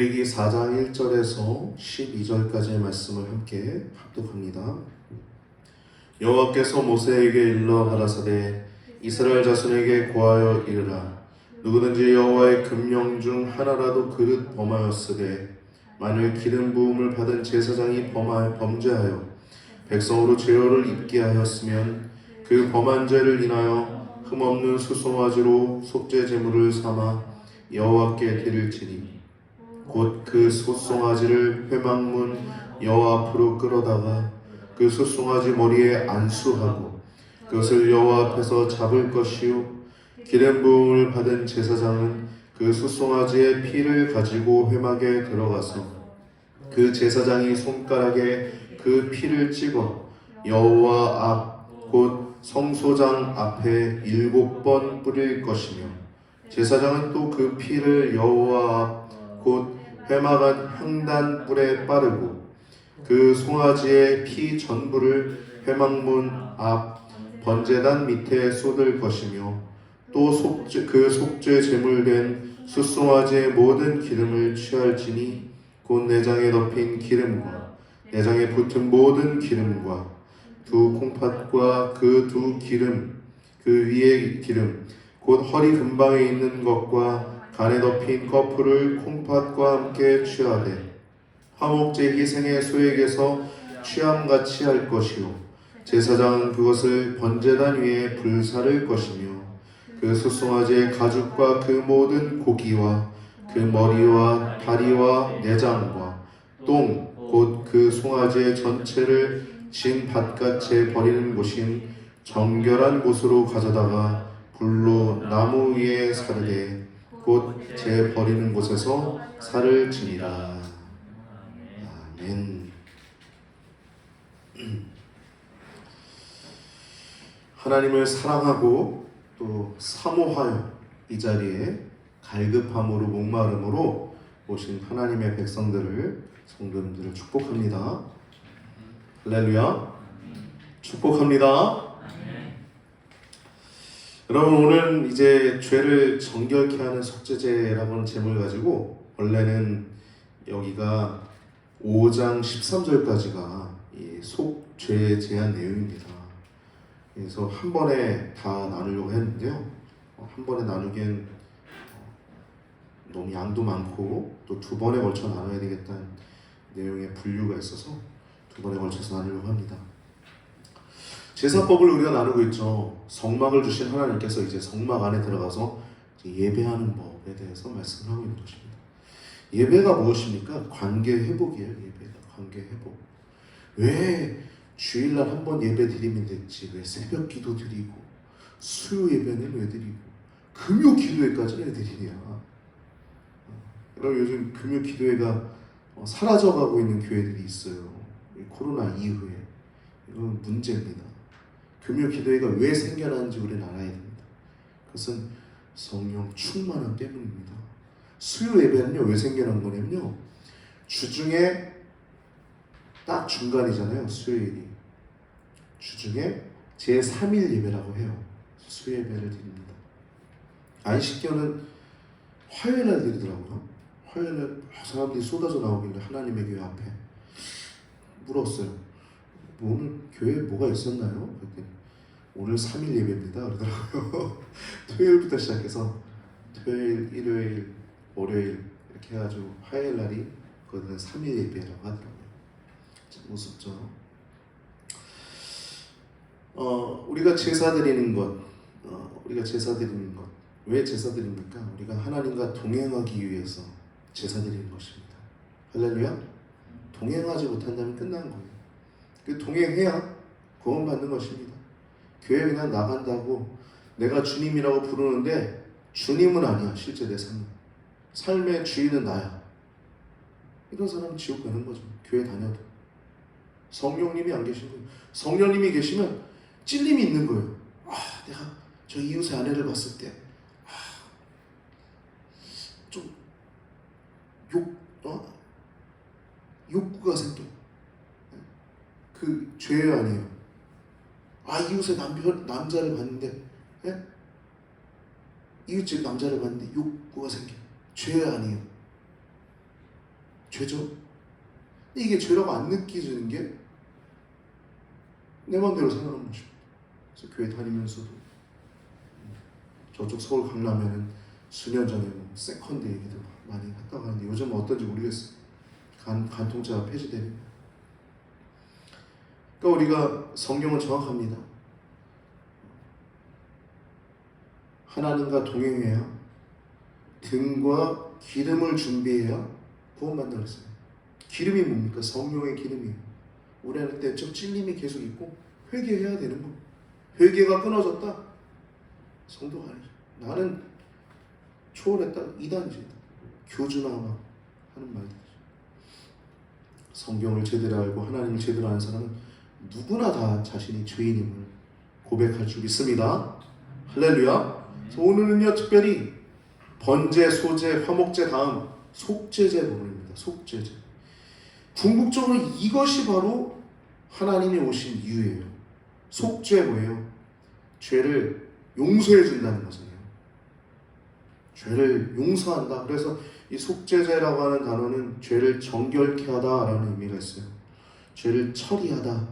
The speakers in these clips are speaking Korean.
레위기 4장 1절에서 12절까지의 말씀을 함께 합독합니다. 여호와께서 모세에게 일러 가라사대 이스라엘 자손에게 고하여 이르라. 누구든지 여호와의 금령 중 하나라도 그릇 범하였으되 만일 기름 부음을 받은 제사장이 범죄하여 백성으로 죄를 입게 하였으면 그 범한 죄를 인하여 흠없는 수송아지로 속죄 제물을 삼아 여호와께 드릴지니 곧 그 숫송아지를 회막문 여호와 앞으로 끌어다가 그 숫송아지 머리에 안수하고 그것을 여호와 앞에서 잡을 것이요 기름 부음을 받은 제사장은 그 숫송아지의 피를 가지고 회막에 들어가서 그 제사장이 손가락에 그 피를 찍어 여호와 앞 곧 성소장 앞에 7번 뿌릴 것이며 제사장은 또 그 피를 여호와 앞 곧 회막안 향단 뿔에 빠르고 그 송아지의 피 전부를 회막문 앞 번제단 밑에 쏟을 것이며 또 그 속죄 제물된 숫송아지의 모든 기름을 취할지니 곧 내장에 덮인 기름과 내장에 붙은 모든 기름과 두 콩팥과 그 두 기름 그 위의 기름 곧 허리 근방에 있는 것과 간에 덮인 거풀을 콩팥과 함께 취하되 화목제 희생의 소에게서 취함같이 할 것이요 제사장은 그것을 번제단 위에 불사를 것이며 그 숫송아지의 가죽과 그 모든 고기와 그 머리와 다리와 내장과 똥 곧 그 송아지의 전체를 진 밭같이 버리는 곳인 정결한 곳으로 가져다가 불로 나무 위에 사르되 곧 재 버리는 곳에서 살을 지니라. 아멘. 하나님을 사랑하고 또 사모하여 이 자리에 갈급함으로 목마름으로 오신 하나님의 백성들을 성도님들을 축복합니다. 할렐루야. 축복합니다. 여러분, 오늘 이제 죄를 정결케 하는 속죄제라고 하는 제목을 가지고 원래는 여기가 5장 13절까지가 이 속죄에 대한 내용입니다. 그래서 한 번에 다 나누려고 했는데요. 한 번에 나누기엔 너무 양도 많고 또 두 번에 걸쳐 나눠야 되겠다는 내용의 분류가 있어서 두 번에 걸쳐서 나누려고 합니다. 제사법을 우리가 나누고 있죠. 성막을 주신 하나님께서 이제 성막 안에 들어가서 예배하는 법에 대해서 말씀을 하고 있는 것입니다. 예배가 무엇입니까? 관계 회복이에요. 예배가 관계 회복. 왜 주일날 한 번 예배 드리면 됐지? 왜 새벽 기도 드리고 수요 예배는 왜 드리고 금요 기도회까지는 왜 드리냐? 여러분, 요즘 금요 기도회가 사라져가고 있는 교회들이 있어요. 코로나 이후에. 이건 문제입니다. 금요 기도회가 왜 생겨나는지 우리는 알아야 됩니다. 그것은 성령 충만함 때문입니다. 수요 예배는요, 왜 생겨난 거냐면요, 주중에 딱 중간이잖아요. 수요일이 주중에 제3일 예배라고 해요. 수요 예배를 드립니다. 안식년은 화요일 날 드리더라고요. 화요일에 사람들이 쏟아져 나오길래 하나님의 교회 앞에 물었어요. 오늘 교회에 뭐가 있었나요? 그랬더니 오늘 3일 예배입니다 그러더라고요. 토요일부터 시작해서 토요일, 일요일, 월요일 이렇게 해가지고 화요일 날이 그거는 3일 예배라고 하더라고요. 참 우습죠. 우리가 제사 드리는 것, 왜 제사 드립니까? 우리가 하나님과 동행하기 위해서 제사 드리는 것입니다. 할렐루야. 동행하지 못한다면 끝난 거예요. 그 동행해야 구원받는 것입니다. 교회 그냥 나간다고 내가 주님이라고 부르는데 주님은 아니야. 실제 내 삶의 주인은 나야. 이런 사람은 지옥 가는 거죠. 교회 다녀도. 성령님이 안 계신 거예요. 성령님이 계시면 찔림이 있는 거예요. 내가 저 이웃의 아내를 봤을 때 좀 욕구가 생겨. 그 죄 아니에요. 이웃의 남자를 봤는데, 이웃집 남자를 봤는데 욕구가 생겨. 죄 아니에요. 죄죠. 근데 이게 죄라고 안 느껴지는 게 내 마음대로 살아가는 것입니다. 그래서 교회 다니면서도 저쪽 서울 강남에는 수년 전에 뭐 세컨드 얘기들 많이 했다고 하는데 요즘은 어떤지 모르겠어요. 간통죄가 폐지되는. 그러니까 우리가 성경은 정확합니다. 하나님과 동행해야, 등과 기름을 준비해야 구원받는다 그랬어요. 기름이 뭡니까? 성령의 기름이에요. 우리 안에 때적 찔림이 계속 있고 회개해야 되는 거. 회개가 끊어졌다. 성도가 아니죠. 나는 초월했다. 이단이지. 교주나 막 하는 말들이죠. 성경을 제대로 알고 하나님을 제대로 아는 사람은 누구나 다 자신이 죄인임을 고백할 줄 믿습니다. 할렐루야. 그래서 오늘은요 특별히 번제, 소제, 화목제 다음 속죄제 부분입니다. 속죄제. 궁극적으로 이것이 바로 하나님이 오신 이유예요. 속죄 뭐예요? 죄를 용서해 준다는 것이에요. 죄를 용서한다. 그래서 이 속죄제라고 하는 단어는 죄를 정결케 하다라는 의미가 있어요. 죄를 처리하다.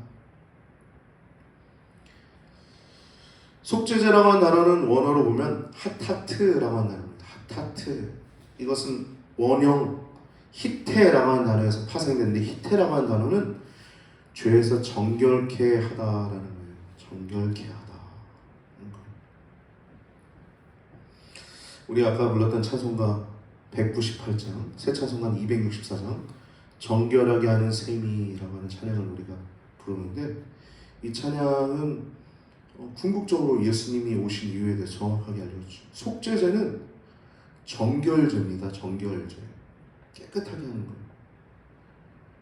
속죄제라고 하는 단어는 원어로 보면 하타트라고 하는 단어입니다. 하타트. 이것은 원형 히테라고 하는 단어에서 파생됐는데 히테라고 하는 단어는 죄에서 정결케 하다라는 거예요. 정결케 하다. 우리 아까 불렀던 찬송가 198장, 새 찬송가 264장 정결하게 하는 셈이라고 하는 찬양을 우리가 부르는데 이 찬양은 궁극적으로 예수님이 오신 이유에 대해서 정확하게 알려주죠. 속죄제는 정결제입니다. 정결제. 깨끗하게 하는 거예요.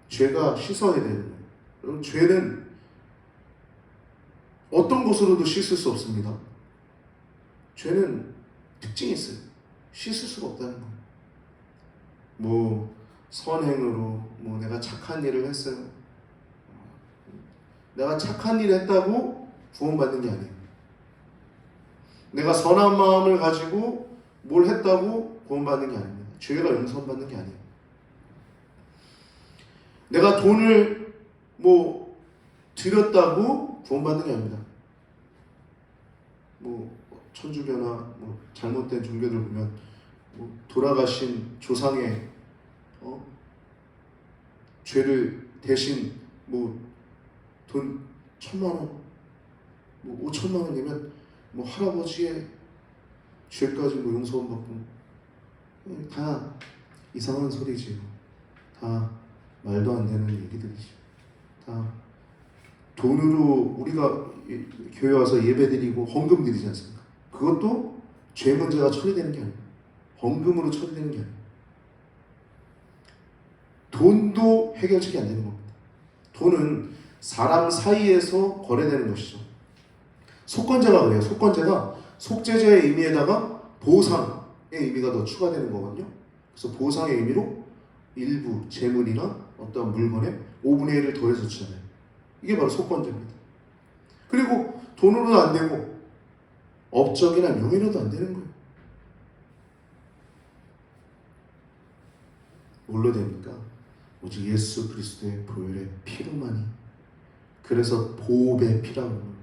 죄가 씻어야 되는 거예요. 여러분, 죄는 어떤 것으로도 씻을 수 없습니다. 죄는 특징이 있어요. 씻을 수가 없다는 거예요. 뭐 선행으로 뭐 내가 착한 일을 했어요. 내가 착한 일을 했다고 구원받는 게 아니에요. 내가 선한 마음을 가지고 뭘 했다고 구원받는 게 아닙니다. 죄가 용서받는 게 아니에요. 내가 돈을 뭐 드렸다고 구원받는 게 아닙니다. 뭐 천주교나 뭐 잘못된 종교들 보면 뭐 돌아가신 조상의 죄를 대신 뭐 돈 1,000만 원, 뭐 5,000만 원 내면 뭐 할아버지의 죄까지 뭐 용서받고 다 이상한 소리지요. 다 말도 안 되는 얘기들이죠. 다 돈으로 우리가 교회 와서 예배드리고 헌금 드리지 않습니까? 그것도 죄 문제가 처리되는 게 아니에요. 헌금으로 처리되는 게 아니에요. 돈도 해결책이 안 되는 겁니다. 돈은 사람 사이에서 거래되는 것이죠. 속건제가 그래요. 속건제가 속죄제의 의미에다가 보상의 의미가 더 추가되는 거거든요. 그래서 보상의 의미로 일부 재물이나 어떤 물건에 5분의 1을 더해서 주잖아요. 이게 바로 속건제입니다. 그리고 돈으로도 안 되고 업적이나 명예로도 안 되는 거예요. 뭘로 됩니까? 오직 예수 그리스도의 보혈의 피로만이. 그래서 보배 피라고 합니다.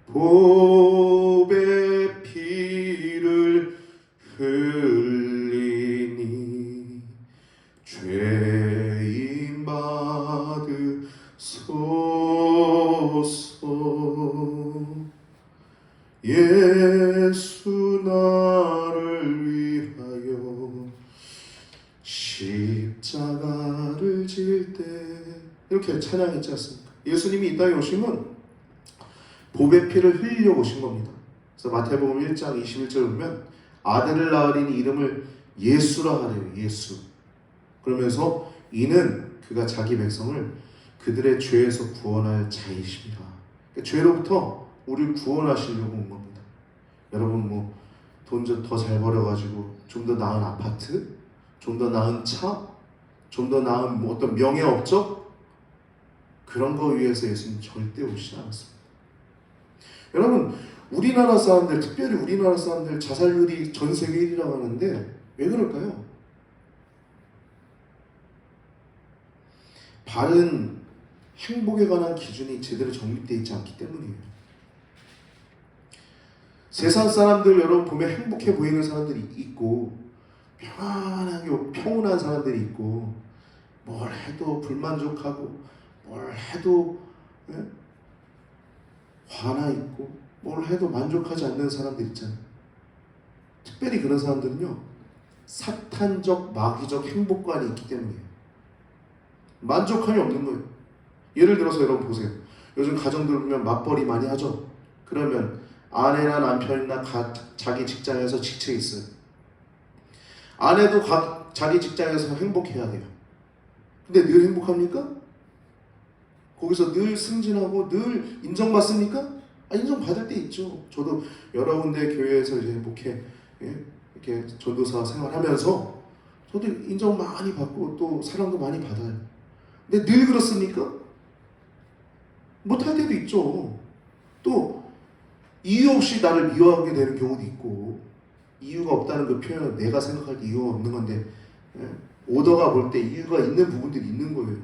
보배 피를 흘리니 죄인 받으소서. 예수 나를 위하여 십자가를 질 때 이렇게 찬양했지 않습니까? 예수님이 이 땅에 오시면 보배 피를 흘리려 오신 겁니다. 그래서 마태복음 1장 21절을 보면 아들을 낳으리니 이름을 예수라 하래요. 예수. 그러면서 이는 그가 자기 백성을 그들의 죄에서 구원할 자이십니다. 그러니까 죄로부터 우리를 구원하시려고 온 겁니다. 여러분 뭐 돈 좀 더 잘 벌어가지고 좀 더 나은 아파트, 좀 더 나은 차, 좀 더 나은 뭐 어떤 명예 업적 그런 거 위해서 예수님 절대 오시지 않았습니다. 여러분 우리나라 사람들, 특별히 우리나라 사람들 자살률이 전 세계 1위라고 하는데 왜 그럴까요? 바른 행복에 관한 기준이 제대로 정립되어 있지 않기 때문이에요. 세상 사람들 여러분 보면 행복해 보이는 사람들이 있고 편안하게 평온한 사람들이 있고 뭘 해도 불만족하고 뭘 해도 화나 있고 뭘 해도 만족하지 않는 사람들 있잖아요. 특별히 그런 사람들은요 사탄적 마귀적 행복관이 있기 때문이에요. 만족함이 없는 거예요. 예를 들어서 여러분 보세요. 요즘 가정들 보면 맞벌이 많이 하죠. 그러면 아내나 남편이나 자기 직장에서 지쳐 있어요. 아내도 자기 직장에서 행복해야 돼요. 근데 늘 행복합니까? 거기서 늘 승진하고 늘 인정받습니까? 인정받을 때 있죠. 저도 여러 군데 교회에서 이제 목회 이렇게 전도사 생활하면서 저도 인정 많이 받고 또 사랑도 많이 받아요. 근데 늘 그렇습니까? 못할 때도 있죠. 또 이유 없이 나를 미워하게 되는 경우도 있고 이유가 없다는 그 표현은 내가 생각할 때 이유가 없는 건데 오더가 볼 때 이유가 있는 부분들이 있는 거예요.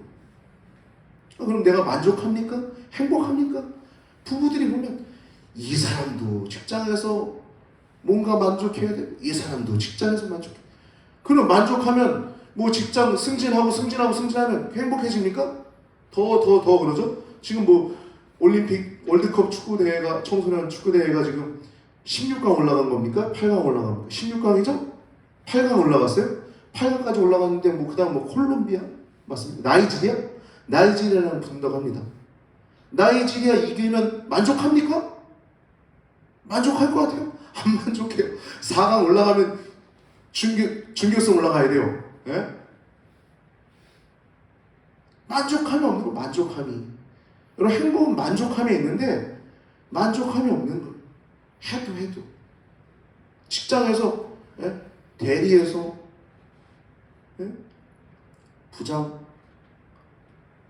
그럼 내가 만족합니까? 행복합니까? 부부들이 보면 이 사람도 직장에서 뭔가 만족해야 돼. 이 사람도 직장에서 만족해. 그럼 만족하면 뭐 직장 승진하면 행복해집니까? 더 그러죠? 지금 뭐 올림픽 월드컵 축구대회가 청소년 축구대회가 지금 16강 올라간 겁니까? 8강 올라간 겁니까? 16강이죠? 8강 올라갔어요? 8강까지 올라갔는데 뭐 그다음 뭐 콜롬비아 맞습니까? 나이지리아라는 분다고 합니다. 나이지리아 이기면 만족합니까? 만족할 것 같아요? 안 만족해요. 4강 올라가면 준결승 올라가야 돼요. 예? 만족함이 없는 거 만족함이. 여러분 행복은 만족함이 있는데 만족함이 없는 거예요. 해도 직장에서 대리에서 부장,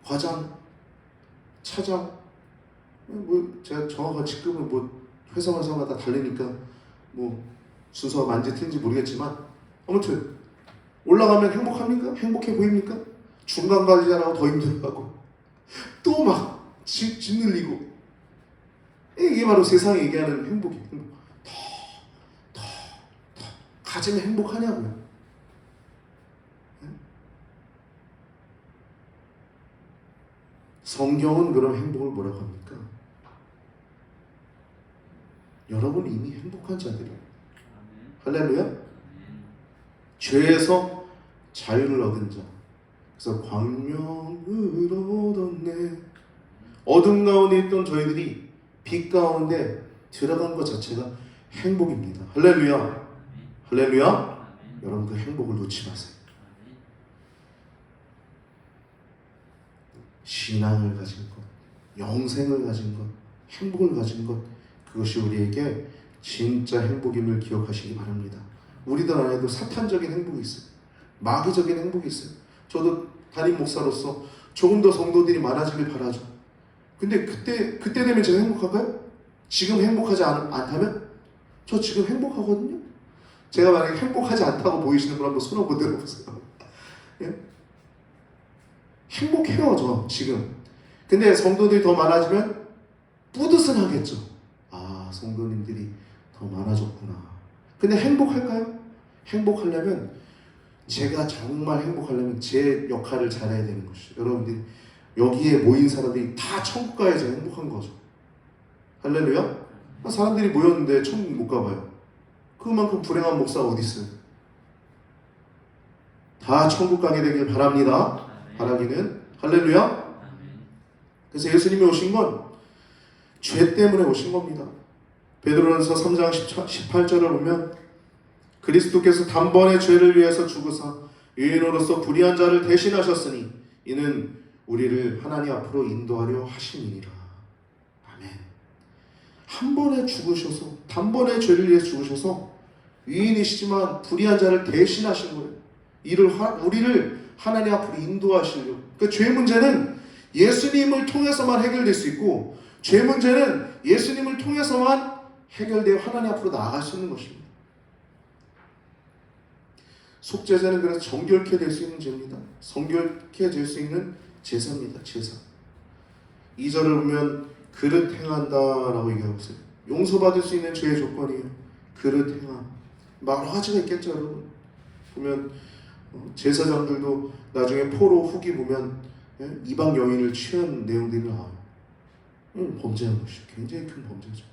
과장, 차장 뭐 제가 정확한 직급은 뭐 회사마다 다르니까 뭐 순서가 맞는지 틀린지 모르겠지만 아무튼 올라가면 행복합니까? 행복해 보입니까? 중간 관리자라고 더 힘들어하고 또 막 짓눌리고 이게 바로 세상이 얘기하는 행복이에요. 더 가지면 행복하냐고요. 성경은 그럼 행복을 뭐라고 합니까? 여러분 이미 행복한 자들이에요. 할렐루야. 죄에서 자유를 얻은 자. 그래서 광명을 얻었네. 어둠 가운데 있던 저희들이 빛 가운데 들어간 것 자체가 행복입니다. 할렐루야. 할렐루야. 여러분 그 행복을 놓지 마세요. 신앙을 가진 것, 영생을 가진 것, 행복을 가진 것, 그것이 우리에게 진짜 행복임을 기억하시기 바랍니다. 우리들 안에도 사탄적인 행복이 있어요. 마귀적인 행복이 있어요. 저도 담임 목사로서 조금 더 성도들이 많아지길 바라죠. 근데 그때 되면 제가 행복할까요? 지금 행복하지 않다면? 저 지금 행복하거든요. 제가 만약에 행복하지 않다고 보이시는 분 한번 손 한번 들어보세요. 예? 행복해요 저 지금. 근데 성도들이 더 많아지면 뿌듯은 하겠죠. 아 성도님들이 더 많아졌구나. 근데 행복할까요? 행복하려면 제가 정말 행복하려면 제 역할을 잘해야 되는 것이죠. 여러분들이 여기에 모인 사람들이 다 천국 가야지 행복한 거죠. 할렐루야. 사람들이 모였는데 천국 못 가봐요. 그만큼 불행한 목사가 어디 있어요? 다 천국 가게 되길 바랍니다. 바라기는. 할렐루야. 그래서 예수님이 오신 건 죄 때문에 오신 겁니다. 베드로전서 3장 18절을 보면 그리스도께서 단번에 죄를 위해서 죽으사 의인으로서 불의한 자를 대신하셨으니 이는 우리를 하나님 앞으로 인도하려 하심이니라. 아멘. 한 번에 죽으셔서 단번에 죄를 위해서 죽으셔서 의인이시지만 불의한 자를 대신하신 거예요. 우리를 하나님 앞으로 인도하시려고. 그러니까 죄 문제는 예수님을 통해서만 해결될 수 있고 죄 문제는 예수님을 통해서만 해결되어 하나님 앞으로 나아갈 수 있는 것입니다. 속죄제는 그래서 정결케 될 수 있는 죄입니다. 정결케 될 수 있는 제사입니다. 제사. 2절을 보면 그릇 행한다라고 얘기하고 있어요. 용서받을 수 있는 죄의 조건이에요. 그릇 행함. 여러 가지가 있겠죠, 여러분. 보면 제사장들도 나중에 포로 후기 보면 이방 여인을 취한 내용들이 나와요. 범죄한 것이죠. 굉장히 큰 범죄죠.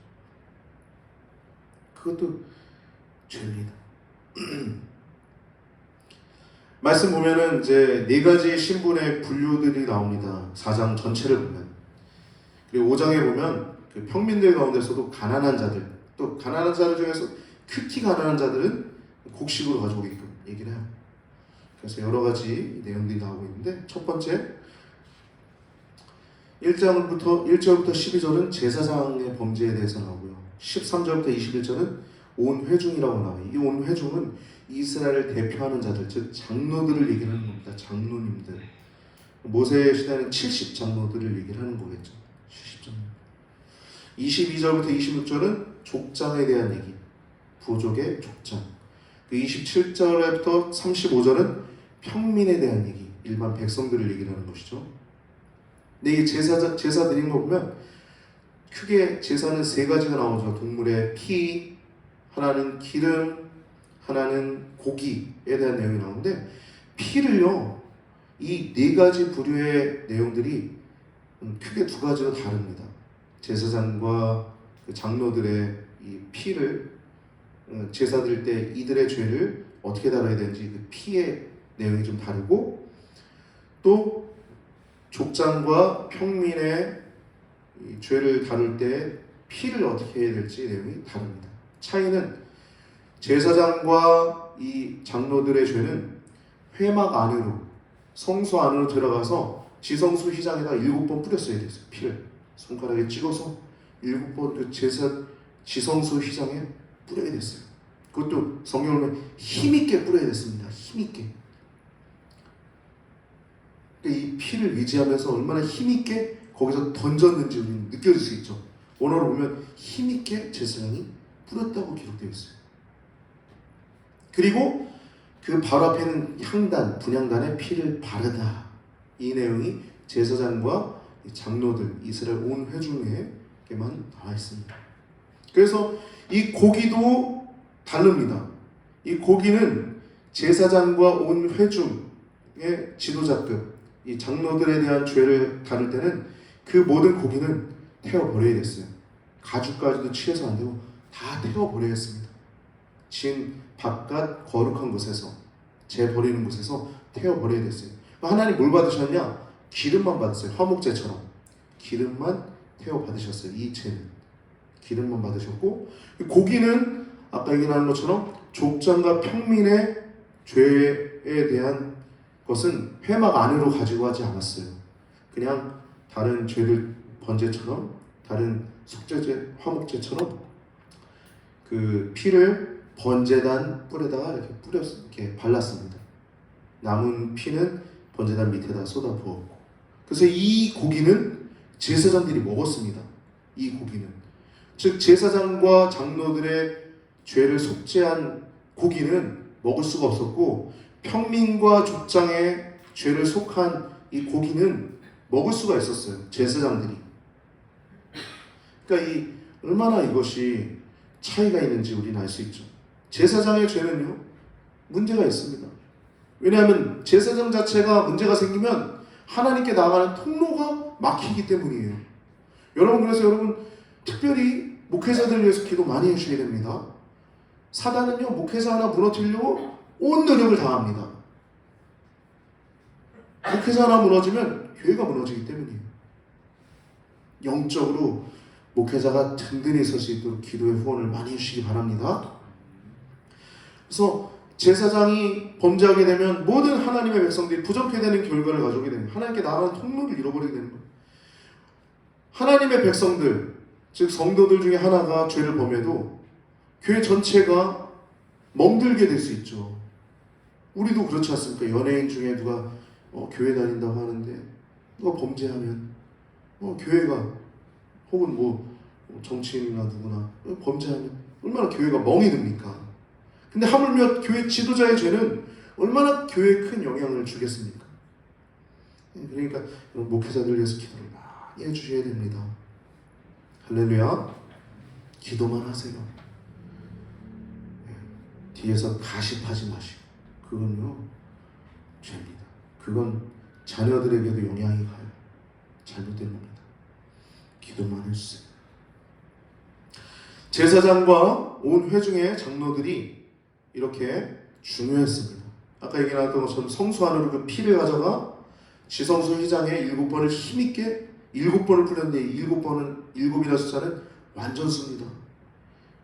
그것도 죄입니다. 말씀 보면은 이제 네 가지 신분의 분류들이 나옵니다. 4장 전체를 보면. 그리고 5장에 보면 그 평민들 가운데서도 가난한 자들, 또 가난한 자들 중에서 특히 가난한 자들은 곡식으로 가져오게끔 얘기를 해요. 그래서 여러 가지 내용들이 나오고 있는데, 첫 번째 1절부터 12절은 제사장의 범죄에 대해서 나오고요. 13절부터 21절은 온 회중이라고 나와요. 이 온 회중은 이스라엘을 대표하는 자들, 즉 장로들을 얘기하는 겁니다. 장로님들. 모세 시대는 70장로들을 얘기를 하는 거겠죠. 70장로. 22절부터 26절은 족장에 대한 얘기. 부족의 족장. 그 27절부터 35절은 평민에 대한 얘기. 일반 백성들을 얘기를 하는 것이죠. 근데 이 제사 드린 거 보면 크게 제사는 세 가지가 나오죠. 동물의 피, 하나는 기름, 하나는 고기에 대한 내용이 나오는데, 피를요, 이 네 가지 부류의 내용들이 크게 두 가지로 다릅니다. 제사장과 그 장로들의 이 피를 제사 드릴 때 이들의 죄를 어떻게 다뤄야 되는지 그 피의 내용이 좀 다르고, 또 족장과 평민의 이 죄를 다룰 때 피를 어떻게 해야 될지 내용이 다릅니다. 차이는 제사장과 이 장로들의 죄는 회막 안으로, 성소 안으로 들어가서 지성소 휘장에다 7번 뿌렸어야 됐어요. 피를 손가락에 찍어서 7번 그 지성소 휘장에 뿌려야 됐어요. 그것도 성경을 보면 힘있게 뿌려야 됐습니다. 힘있게. 이 피를 위지하면서 얼마나 힘있게 거기서 던졌는지 우리는 느껴질 수 있죠. 원어로 보면 힘있게 제사장이 뿌렸다고 기록되어 있어요. 그리고 그 바로 앞에는 향단, 분향단에 피를 바르다. 이 내용이 제사장과 장로들, 이스라엘 온 회중에게만 나와 있습니다. 그래서 이 고기도 다릅니다. 이 고기는 제사장과 온 회중의 지도자급, 이 장로들에 대한 죄를 다룰 때는 그 모든 고기는 태워버려야 됐어요. 가죽까지도 취해서 안 되고 다 태워버려야겠습니다. 진 바깥 거룩한 곳에서, 재버리는 곳에서 태워버려야 됐어요. 하나님 뭘 받으셨냐? 기름만 받았어요. 화목제처럼 기름만 태워받으셨어요. 이 죄는 기름만 받으셨고, 고기는 아까 얘기한 것처럼 족장과 평민의 죄에 대한 것은 회막 안으로 가지고 가지 않았어요. 그냥 다른 죄들 번제처럼, 다른 속죄제, 화목제처럼 그 피를 번제단 뿔에다가 이렇게 발랐습니다. 남은 피는 번제단 밑에다 쏟아 부었고, 그래서 이 고기는 제사장들이 먹었습니다. 이 고기는, 즉 제사장과 장로들의 죄를 속죄한 고기는 먹을 수가 없었고, 평민과 족장의 죄를 속한 이 고기는 먹을 수가 있었어요. 제사장들이. 그러니까 이 얼마나 이것이 차이가 있는지 우리는 알 수 있죠. 제사장의 죄는요, 문제가 있습니다. 왜냐하면 제사장 자체가 문제가 생기면 하나님께 나아가는 통로가 막히기 때문이에요. 여러분, 그래서 여러분 특별히 목회자들을 위해서 기도 많이 해주셔야 됩니다. 사단은요, 목회자 하나 무너뜨리려고 온 노력을 다합니다. 목회자 하나 무너지면 교회가 무너지기 때문이에요. 영적으로 목회자가 든든히 설 수 있도록 기도의 후원을 많이 해주시기 바랍니다. 그래서 제사장이 범죄하게 되면 모든 하나님의 백성들이 부정케 되는 결과를 가져오게 됩니다. 하나님께 나아가는 통로를 잃어버리게 되는 거예요. 하나님의 백성들, 즉 성도들 중에 하나가 죄를 범해도 교회 전체가 멍들게 될 수 있죠. 우리도 그렇지 않습니까? 연예인 중에 누가 교회 다닌다고 하는데 누가 범죄하면 교회가, 혹은 뭐 정치인이나 누구나 범죄하면 얼마나 교회가 멍이 듭니까? 근데 하물며 교회 지도자의 죄는 얼마나 교회에 큰 영향을 주겠습니까? 그러니까 목회자들 위해서 기도를 많이 해주셔야 됩니다. 할렐루야. 기도만 하세요. 뒤에서 가십하지 마시고. 그건요 죄입니다. 그건 자녀들에게도 영향이 가요. 잘못된 겁니다. 기도만 해주세요. 제사장과 온 회중의 장로들이 이렇게 중요했습니다. 아까 얘기 나왔던 것처럼 성소 안으로 그 피를 가져가 지성소 휘장에 7번을 힘있게 7번을 풀렸는데 7번은 7이라는 숫자는 완전수입니다.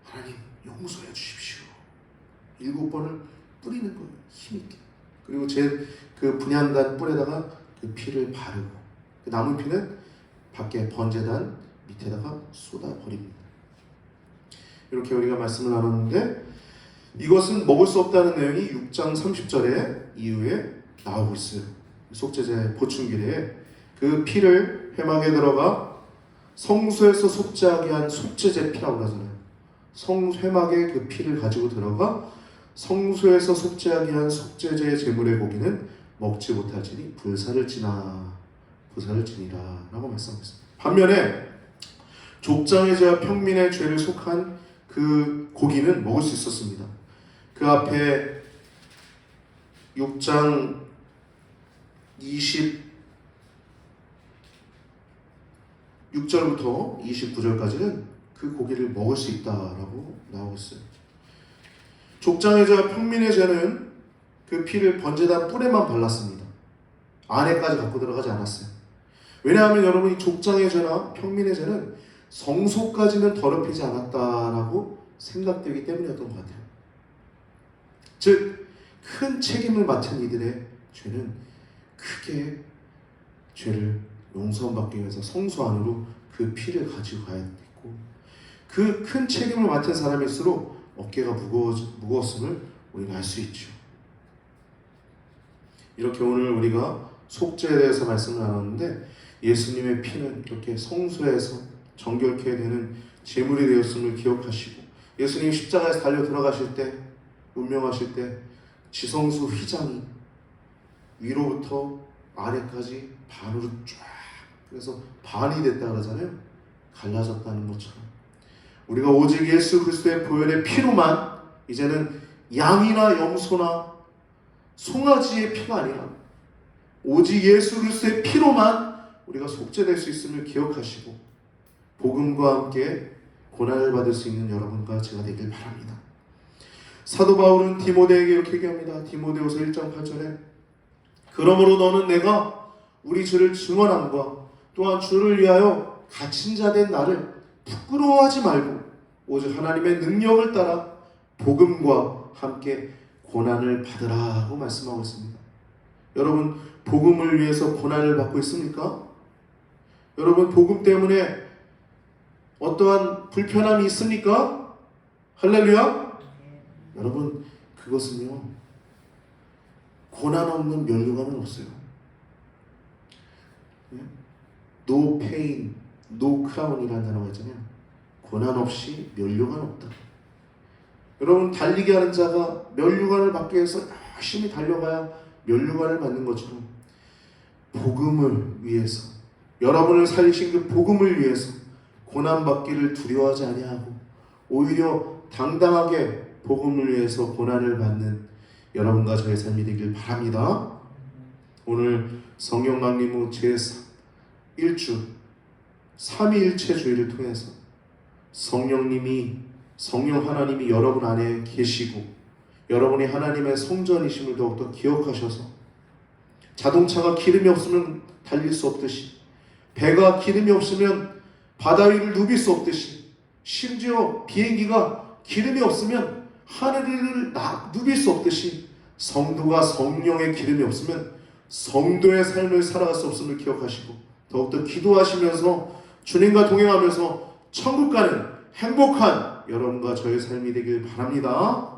하나님 용서해 주십시오. 7번을 뿌리는 거예요. 힘있게. 그리고 그 분향단 뿔에다가 그 피를 바르고 그 남은 피는 밖에 번제단 밑에다가 쏟아버립니다. 이렇게 우리가 말씀을 나눴는데 이것은 먹을 수 없다는 내용이 6장 30절에 이후에 나오고 있어요. 속죄제 보충기례에 그 피를 회막에 들어가 성소에서 속죄하게 한 속죄제 피라고 하잖아요. 회막에 그 피를 가지고 들어가 성소에서 속죄하게 한 속죄제의 제물의 고기는 먹지 못할지니 불사를 지니라 라고 말씀하고 있습니다. 반면에 족장의 죄와 평민의 죄를 속한 그 고기는 먹을 수 있었습니다. 그 앞에 6장 26절부터 29절까지는 그 고기를 먹을 수 있다라고 나오고 있어요. 족장의 죄와 평민의 죄는 그 피를 번제단 뿔에만 발랐습니다. 안에까지 갖고 들어가지 않았어요. 왜냐하면 여러분이 족장의 죄나 평민의 죄는 성소까지는 더럽히지 않았다라고 생각되기 때문이었던 것 같아요. 즉, 큰 책임을 맡은 이들의 죄는 크게 죄를 용서받기 위해서 성소 안으로 그 피를 가지고 가야 됐고, 그 큰 책임을 맡은 사람일수록 어깨가 무거웠음을 우리가 알 수 있죠. 이렇게 오늘 우리가 속죄에 대해서 말씀을 나눴는데 예수님의 피는 이렇게 성소에서 정결케 되는 제물이 되었음을 기억하시고, 예수님 십자가에서 달려 들어가실 때, 운명하실 때 지성소 휘장이 위로부터 아래까지 반으로 쫙, 그래서 반이 됐다 그러잖아요. 갈라졌다는 것처럼 우리가 오직 예수 그리스도의 보혈의 피로만, 이제는 양이나 염소나 송아지의 피가 아니라 오직 예수 그리스도의 피로만 우리가 속죄될 수 있음을 기억하시고 복음과 함께 고난을 받을 수 있는 여러분과 제가 되길 바랍니다. 사도 바울은 디모데에게 이렇게 얘기합니다. 디모데후서 1장 8절에 그러므로 너는 내가 우리 주를 증언함과 또한 주를 위하여 갇힌 자 된 나를 부끄러워하지 말고 오직 하나님의 능력을 따라 복음과 함께 고난을 받으라고 말씀하고 있습니다. 여러분, 복음을 위해서 고난을 받고 있습니까? 여러분, 복음 때문에 어떠한 불편함이 있습니까? 할렐루야? 여러분, 그것은요, 고난 없는 면류관은 없어요. No pain, no crown이라는 단어가 있잖아요. 고난 없이 면류관 없다. 여러분, 달리기 하는 자가 면류관을 받기 위해서 열심히 달려가야 면류관을 받는 것처럼 복음을 위해서, 여러분을 살리신 그 복음을 위해서 고난받기를 두려워하지 아니하고 오히려 당당하게 복음을 위해서 고난을 받는 여러분과 저의 삶이 되길 바랍니다. 오늘 성령 강림 후 제1주 삼위일체 주의를 통해서 성령 하나님이 여러분 안에 계시고 여러분이 하나님의 성전이심을 더욱더 기억하셔서 자동차가 기름이 없으면 달릴 수 없듯이, 배가 기름이 없으면 바다 위를 누빌 수 없듯이, 심지어 비행기가 기름이 없으면 하늘을 누빌 수 없듯이 성도가 성령의 기름이 없으면 성도의 삶을 살아갈 수 없음을 기억하시고 더욱더 기도하시면서 주님과 동행하면서 천국 가는 행복한 여러분과 저의 삶이 되길 바랍니다.